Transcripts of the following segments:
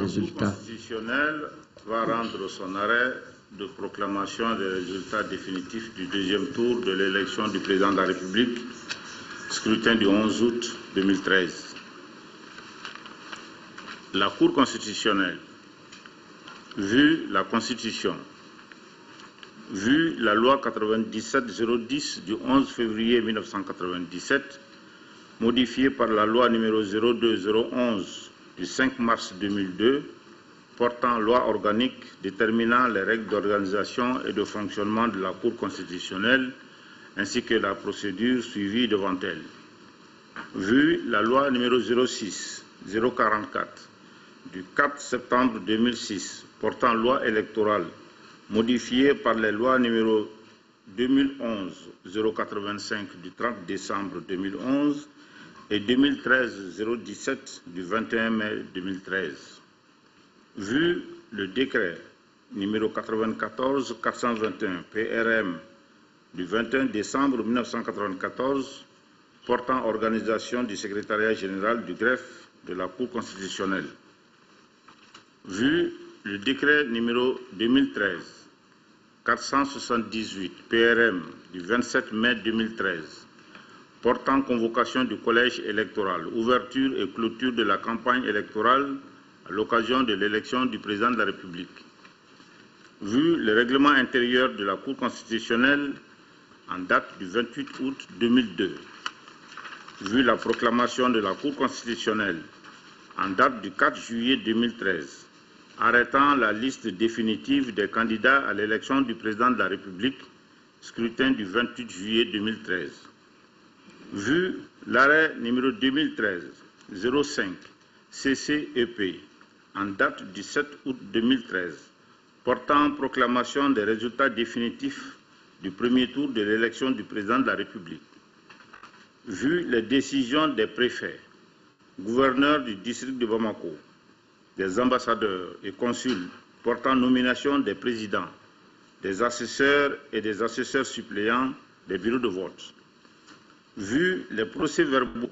résultats. La Cour constitutionnelle va rendre son arrêt de proclamation des résultats définitifs du deuxième tour de l'élection du président de la République, scrutin du 11 août 2013. La Cour constitutionnelle, vu la Constitution, vu la loi 97-010 du 11 février 1997, modifiée par la loi numéro 02-011 du 5 mars 2002, portant loi organique déterminant les règles d'organisation et de fonctionnement de la Cour constitutionnelle, ainsi que la procédure suivie devant elle. Vu la loi numéro 06-044 du 4 septembre 2006, portant loi électorale, modifiée par les lois numéro 2011-085 du 30 décembre 2011 et 2013-017 du 21 mai 2013. Vu le décret numéro 94-421 PRM du 21 décembre 1994 portant organisation du secrétariat général du greffe de la Cour constitutionnelle. Vu le décret numéro 2013-478 PRM du 27 mai 2013 portant convocation du collège électoral, ouverture et clôture de la campagne électorale à l'occasion de l'élection du président de la République. Vu le règlement intérieur de la Cour constitutionnelle en date du 28 août 2002, vu la proclamation de la Cour constitutionnelle en date du 4 juillet 2013, arrêtant la liste définitive des candidats à l'élection du président de la République, scrutin du 28 juillet 2013. Vu l'arrêt numéro 2013-05 CCEP en date du 7 août 2013, portant proclamation des résultats définitifs du premier tour de l'élection du président de la République. Vu les décisions des préfets, gouverneurs du district de Bamako, des ambassadeurs et consuls portant nomination des présidents, des assesseurs et des assesseurs suppléants des bureaux de vote. Vu les procès-verbaux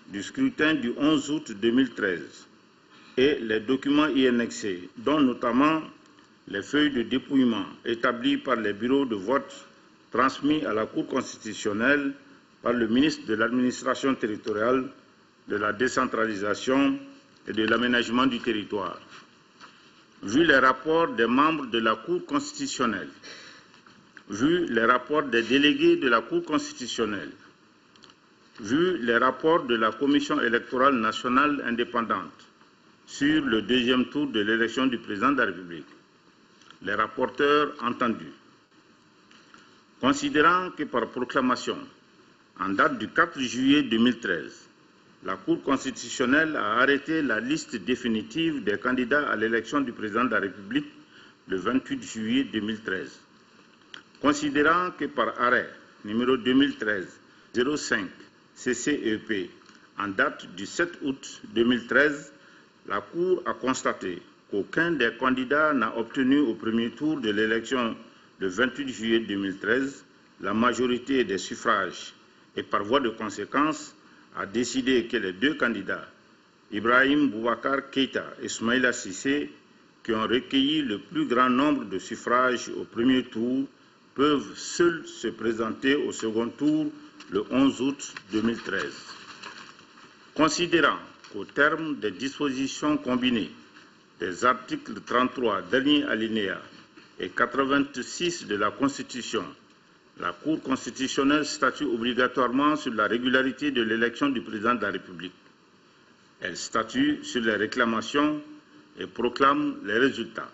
du scrutin du 11 août 2013 et les documents y annexés, dont notamment les feuilles de dépouillement établies par les bureaux de vote transmis à la Cour constitutionnelle par le ministre de l'Administration territoriale, de la décentralisation et de l'aménagement du territoire. Vu les rapports des membres de la Cour constitutionnelle, vu les rapports des délégués de la Cour constitutionnelle, vu les rapports de la Commission électorale nationale indépendante sur le deuxième tour de l'élection du président de la République, les rapporteurs entendus, considérant que par proclamation, en date du 4 juillet 2013, la Cour constitutionnelle a arrêté la liste définitive des candidats à l'élection du président de la République le 28 juillet 2013. Considérant que par arrêt numéro 2013-05 CCEP en date du 7 août 2013, la Cour a constaté qu'aucun des candidats n'a obtenu au premier tour de l'élection le 28 juillet 2013 la majorité des suffrages et par voie de conséquence a décidé que les deux candidats, Ibrahim Boubacar Keïta et Soumaïla Cissé, qui ont recueilli le plus grand nombre de suffrages au premier tour, peuvent seuls se présenter au second tour le 11 août 2013. Considérant qu'au terme des dispositions combinées des articles 33, dernier alinéa, et 86 de la Constitution, la Cour constitutionnelle statue obligatoirement sur la régularité de l'élection du président de la République. Elle statue sur les réclamations et proclame les résultats.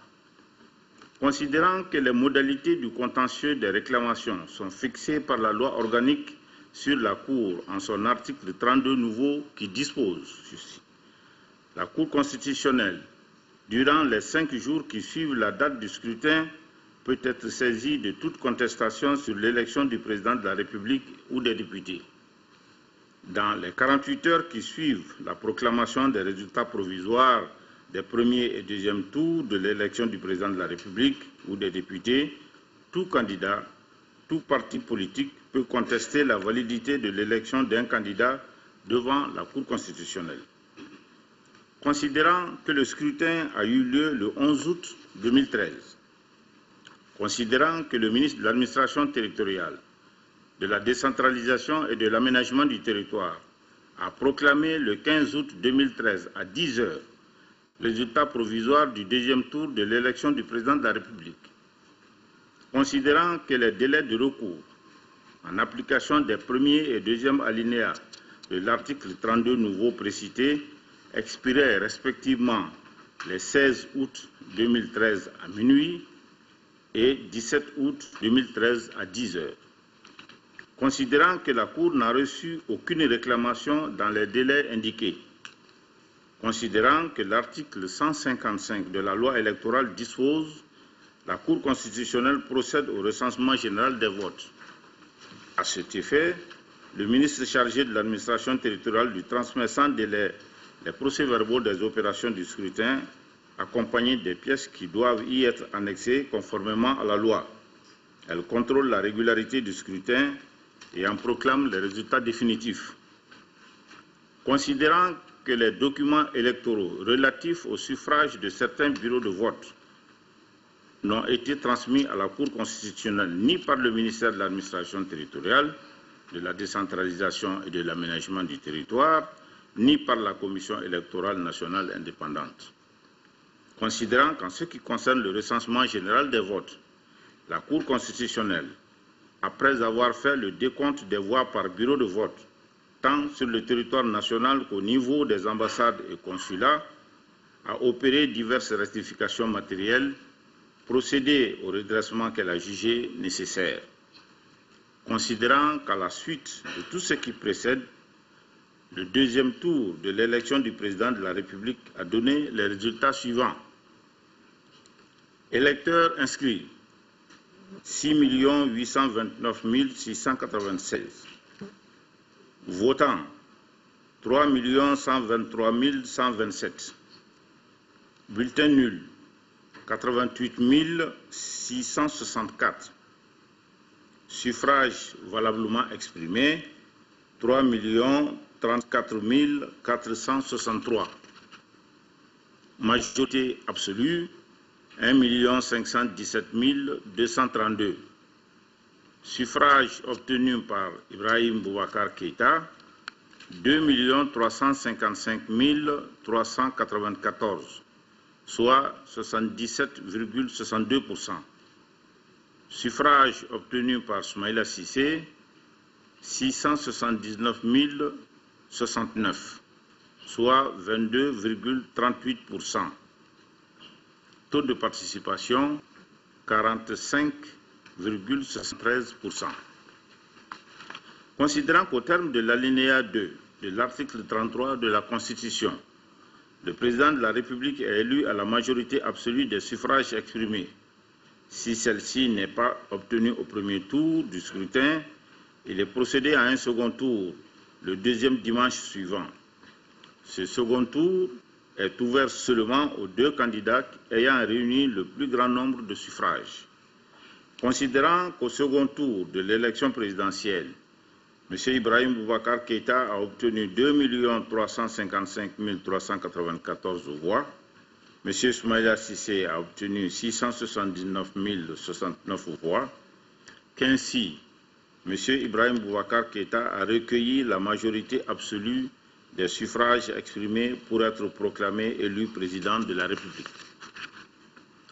Considérant que les modalités du contentieux des réclamations sont fixées par la loi organique sur la Cour en son article 32 nouveau qui dispose ceci. La Cour constitutionnelle, durant les 5 jours qui suivent la date du scrutin, peut être saisie de toute contestation sur l'élection du président de la République ou des députés. Dans les 48 heures qui suivent la proclamation des résultats provisoires des premiers et deuxièmes tours de l'élection du président de la République ou des députés, tout candidat, tout parti politique peut contester la validité de l'élection d'un candidat devant la Cour constitutionnelle. Considérant que le scrutin a eu lieu le 11 août 2013, considérant que le ministre de l'Administration territoriale, de la décentralisation et de l'aménagement du territoire a proclamé le 15 août 2013 à 10 h le résultat provisoire du deuxième tour de l'élection du président de la République, considérant que les délais de recours en application des premiers et deuxièmes alinéas de l'article 32 nouveau précité expiraient respectivement les 16 août 2013 à minuit et 17 août 2013 à 10 h. Considérant que la Cour n'a reçu aucune réclamation dans les délais indiqués, considérant que l'article 155 de la loi électorale dispose, la Cour constitutionnelle procède au recensement général des votes. À cet effet, le ministre chargé de l'administration territoriale lui transmet sans délai les procès-verbaux des opérations du scrutin, accompagnés des pièces qui doivent y être annexées conformément à la loi. Elle contrôle la régularité du scrutin et en proclame les résultats définitifs. Considérant que les documents électoraux relatifs au suffrage de certains bureaux de vote n'ont été transmis à la Cour constitutionnelle ni par le ministère de l'Administration territoriale, de la décentralisation et de l'aménagement du territoire, ni par la Commission électorale nationale indépendante. Considérant qu'en ce qui concerne le recensement général des votes, la Cour constitutionnelle, après avoir fait le décompte des voix par bureau de vote, tant sur le territoire national qu'au niveau des ambassades et consulats, a opéré diverses rectifications matérielles, procédé au redressement qu'elle a jugé nécessaire. Considérant qu'à la suite de tout ce qui précède, le deuxième tour de l'élection du président de la République a donné les résultats suivants. Électeurs inscrits, 6 829 696. Votants, 3 123 127. Bulletins nuls, 88 664. Suffrages valablement exprimés, 3 34 463. Majorité absolue, 1 517 232. Suffrages obtenus par Ibrahim Boubacar Keïta, 2 355 394, soit 77,62%. Suffrages obtenus par Soumaïla Cissé, 679 069, soit 22,38%. Taux de participation, 45,73%. Considérant qu'au terme de l'alinéa 2 de l'article 33 de la Constitution, le président de la République est élu à la majorité absolue des suffrages exprimés. Si celle-ci n'est pas obtenue au premier tour du scrutin, il est procédé à un second tour le deuxième dimanche suivant. Ce second tour est ouvert seulement aux deux candidats ayant réuni le plus grand nombre de suffrages. Considérant qu'au second tour de l'élection présidentielle, M. Ibrahim Boubacar Keïta a obtenu 2 355 394 voix, M. Soumaïla Cissé a obtenu 679 069 voix, qu'ainsi M. Ibrahim Boubacar Keïta a recueilli la majorité absolue des suffrages exprimés pour être proclamé élu président de la République.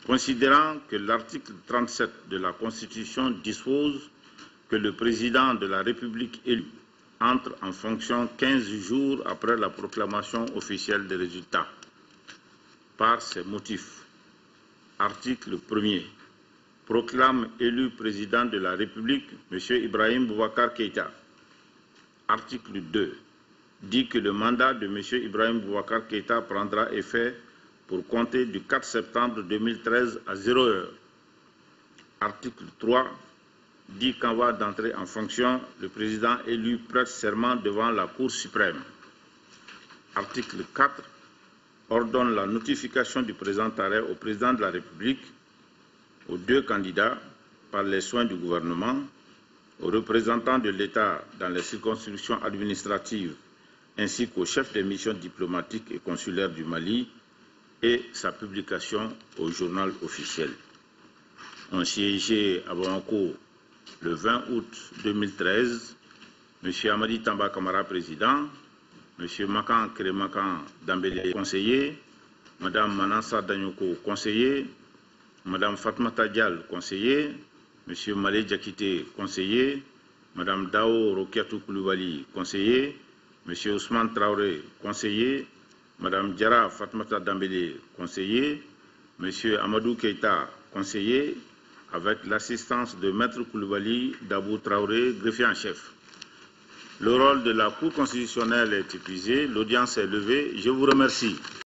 Considérant que l'article 37 de la Constitution dispose que le président de la République élu entre en fonction 15 jours après la proclamation officielle des résultats. Par ces motifs, article 1er, proclame élu président de la République M. Ibrahim Boubacar Keïta. Article 2, dit que le mandat de M. Ibrahim Boubacar Keïta prendra effet pour compter du 4 septembre 2013 à 0 h. Article 3, dit qu'en voie d'entrée en fonction, le président élu prête serment devant la Cour suprême. Article 4, ordonne la notification du présent arrêt au président de la République, aux deux candidats par les soins du gouvernement, aux représentants de l'État dans les circonscriptions administratives ainsi qu'au chef des missions diplomatiques et consulaires du Mali et sa publication au journal officiel. Ont siégé à Bamako le 20 août 2013, M. Amadi Tamba Kamara, président, M. Makan Kremakan Dambélé, conseiller, Mme Manassa Danyoko, conseiller, Mme Fatmata Dial, conseiller, M. Malé Diakité, conseiller, Mme Dao Rokiatou Koulibaly, conseiller, M. Ousmane Traoré, conseiller, Mme Diara Fatmata Dambélé, conseiller, M. Amadou Keita, conseiller, avec l'assistance de Maître Koulibaly Dabou Traoré, greffier en chef. Le rôle de la Cour constitutionnelle est épuisé, l'audience est levée. Je vous remercie.